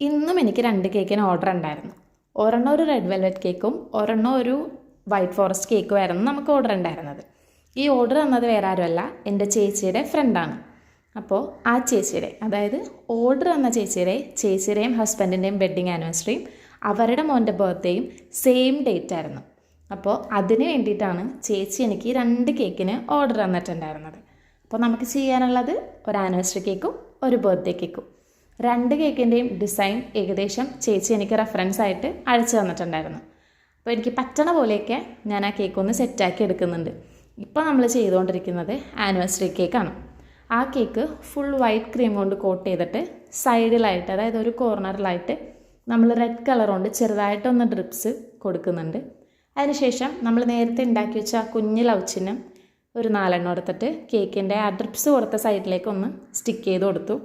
ഇന്നും എനിക്ക് 2 കേക്കിന് ഓർഡർ ഉണ്ടായിരുന്നു. ഒരെണ്ണം ഒരു റെഡ് വെൽവെറ്റ് കേക്കും ഒരെണ്ണം ഒരു വൈറ്റ് ഫോറസ്റ്റ് കേക്കും ആയിരുന്നു നമുക്ക് ഓർഡർ ഉണ്ടായിരുന്നത്. ഈ ഓർഡർ തന്നത് വേറെ ആരുമല്ല, എൻ്റെ ചേച്ചിയുടെ ഫ്രണ്ടാണ്. അപ്പോൾ ആ ചേച്ചിയുടെ, അതായത് ഓർഡർ തന്ന ചേച്ചിയുടെയും ഹസ്ബൻഡിൻ്റെയും വെഡ്ഡിങ് ആനിവേഴ്സറിയും അവരുടെ മോൻ്റെ ബർത്ത്ഡേയും സെയിം ഡേറ്റ് ആയിരുന്നു. അപ്പോൾ അതിന് വേണ്ടിയിട്ടാണ് ചേച്ചി എനിക്ക് 2 കേക്കിന് ഓർഡർ തന്നിട്ടുണ്ടായിരുന്നത്. അപ്പോൾ നമുക്ക് ചെയ്യാനുള്ളത് ഒരു ആനിവേഴ്സറി കേക്കും ഒരു ബർത്ത്ഡേ കേക്കും. 2 കേക്കിൻ്റെയും ഡിസൈൻ ഏകദേശം ചേച്ചി എനിക്ക് റെഫറൻസ് ആയിട്ട് അയച്ചു തന്നിട്ടുണ്ടായിരുന്നു. അപ്പോൾ എനിക്ക് പറ്റണ പോലെയൊക്കെ ഞാൻ ആ കേക്ക് ഒന്ന് സെറ്റാക്കി എടുക്കുന്നുണ്ട്. ഇപ്പോൾ നമ്മൾ ചെയ്തുകൊണ്ടിരിക്കുന്നത് ആനിവേഴ്സറി കേക്കാണ്. ആ കേക്ക് ഫുൾ വൈറ്റ് ക്രീം കൊണ്ട് കോട്ട് ചെയ്തിട്ട് സൈഡിലായിട്ട്, അതായത് ഒരു കോർണറിലായിട്ട് നമ്മൾ റെഡ് കളർ കൊണ്ട് ചെറുതായിട്ടൊന്ന് ഡ്രിപ്സ് കൊടുക്കുന്നുണ്ട്. അതിനുശേഷം നമ്മൾ നേരത്തെ ഉണ്ടാക്കി വെച്ച ആ കുഞ്ഞ് ലവ് ചിഹ്നം ഒരു 4 എണ്ണം എടുത്തിട്ട് കേക്കിൻ്റെ ആ ഡ്രിപ്സ് കൊടുത്ത സൈഡിലേക്ക് ഒന്ന് സ്റ്റിക്ക് ചെയ്ത് കൊടുത്തു.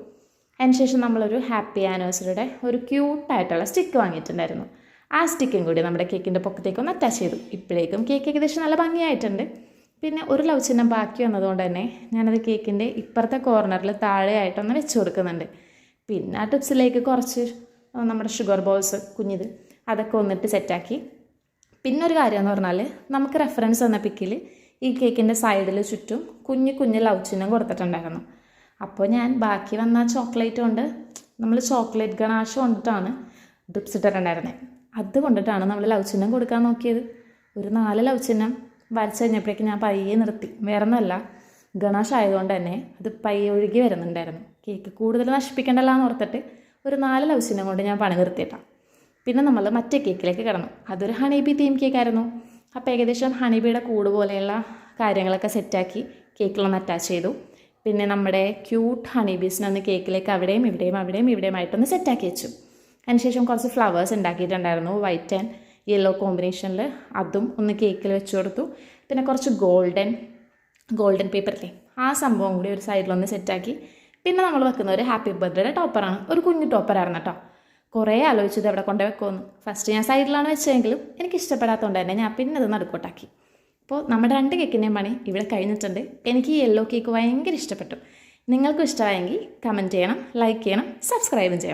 അതിനുശേഷം നമ്മളൊരു ഹാപ്പി ആനിവേഴ്സറിയുടെ ഒരു ക്യൂട്ടായിട്ടുള്ള സ്റ്റിക്ക് വാങ്ങിയിട്ടുണ്ടായിരുന്നു. ആ സ്റ്റിക്കും കൂടി നമ്മുടെ കേക്കിൻ്റെ പൊക്കത്തേക്ക് ഒന്ന് അറ്റാച്ച് ചെയ്തു. ഇപ്പോഴേക്കും കേക്ക് ഏകദേശം നല്ല ഭംഗിയായിട്ടുണ്ട്. പിന്നെ ഒരു ലവ് ചിഹ്നം ബാക്കി വന്നതുകൊണ്ട് തന്നെ ഞാനത് കേക്കിൻ്റെ ഇപ്പുറത്തെ കോർണറിൽ താഴെയായിട്ടൊന്ന് വെച്ച് കൊടുക്കുന്നുണ്ട്. പിന്നെ ആ ടിപ്സിലേക്ക് കുറച്ച് നമ്മുടെ ഷുഗർ ബോൾസ് കുഞ്ഞിത് അതൊക്കെ ഒന്നിട്ട് സെറ്റാക്കി. പിന്നെ ഒരു കാര്യം എന്ന് പറഞ്ഞാൽ നമുക്ക് റെഫറൻസ് തന്ന പിക്കിൽ ഈ കേക്കിൻ്റെ സൈഡിൽ ചുറ്റും കുഞ്ഞ് ലവ് ചിഹ്നം കൊടുത്തിട്ടുണ്ടായിരുന്നു. അപ്പോൾ ഞാൻ ബാക്കി വന്ന ചോക്ലേറ്റ് കൊണ്ട്, നമ്മൾ ചോക്ലേറ്റ് ഗണാഷ് കൊണ്ടിട്ടാണ് ഡ്രിപ്സ് ഇട്ടിട്ടുണ്ടായിരുന്നത്. അത് കൊണ്ടിട്ടാണ് നമ്മൾ ലവ് ചിഹ്നം കൊടുക്കാൻ നോക്കിയത്. ഒരു 4 ലവ് ചിഹ്നം വരച്ച് കഴിഞ്ഞപ്പോഴേക്കും ഞാൻ പയ്യെ നിർത്തി. വേറെ ഒന്നുമല്ല, ഗണാഷ് ആയതുകൊണ്ട് തന്നെ അത് പയ്യെ ഒഴുകി വരുന്നുണ്ടായിരുന്നു. കേക്ക് കൂടുതൽ നശിപ്പിക്കേണ്ടല്ലോ എന്ന് ഓർത്തിട്ട് ഒരു 4 ലവ് ചിഹ്നം കൊണ്ട് ഞാൻ പണി നിർത്തിയിട്ടാണ്. പിന്നെ നമ്മൾ മറ്റേ കേക്കിലേക്ക് കിടന്നു. അതൊരു ഹണിബി തീം കേക്കായിരുന്നു. അപ്പോൾ ഏകദേശം ഹണിബിയുടെ കൂട് പോലെയുള്ള കാര്യങ്ങളൊക്കെ സെറ്റാക്കി കേക്കിലൊന്ന് അറ്റാച്ച് ചെയ്തു. പിന്നെ നമ്മുടെ ക്യൂട്ട് ഹണി ബീസിനൊന്ന് കേക്കിലേക്ക് അവിടെയും ഇവിടെയുമായിട്ടൊന്ന് സെറ്റാക്കി വെച്ചു. അതിനുശേഷം കുറച്ച് ഫ്ലവേഴ്സ് ഉണ്ടാക്കിയിട്ടുണ്ടായിരുന്നു വൈറ്റ് ആൻഡ് യെല്ലോ കോമ്പിനേഷനിൽ, അതും ഒന്ന് കേക്കിൽ വെച്ച് കൊടുത്തു. പിന്നെ കുറച്ച് ഗോൾഡൻ പേപ്പറില്ലേ, ആ സംഭവം കൂടി ഒരു സൈഡിലൊന്ന് സെറ്റാക്കി. പിന്നെ നമ്മൾ വെക്കുന്ന ഒരു ഹാപ്പി ബർത്ത്ഡേയുടെ ടോപ്പറാണ്. ഒരു കുഞ്ഞു ടോപ്പറായിരുന്നു കേട്ടോ. കുറേ ആലോചിച്ചത് എവിടെ കൊണ്ടു വെക്കുമെന്ന്. ഫസ്റ്റ് ഞാൻ സൈഡിലാണ് വെച്ചതെങ്കിലും എനിക്ക് ഇഷ്ടപ്പെടാത്തതുകൊണ്ട് തന്നെ ഞാൻ പിന്നെ അത് നടുക്കോട്ടാക്കി. അപ്പോൾ നമ്മുടെ 2 കേക്കിൻ്റെയും പണി ഇവിടെ കഴിഞ്ഞിട്ടുണ്ട്. എനിക്ക് ഈ യെല്ലോ കേക്ക് ഭയങ്കര ഇഷ്ടപ്പെട്ടു. നിങ്ങൾക്കും ഇഷ്ടമായെങ്കിൽ കമൻറ്റ് ചെയ്യണം, ലൈക്ക് ചെയ്യണം, സബ്സ്ക്രൈബും ചെയ്യണം.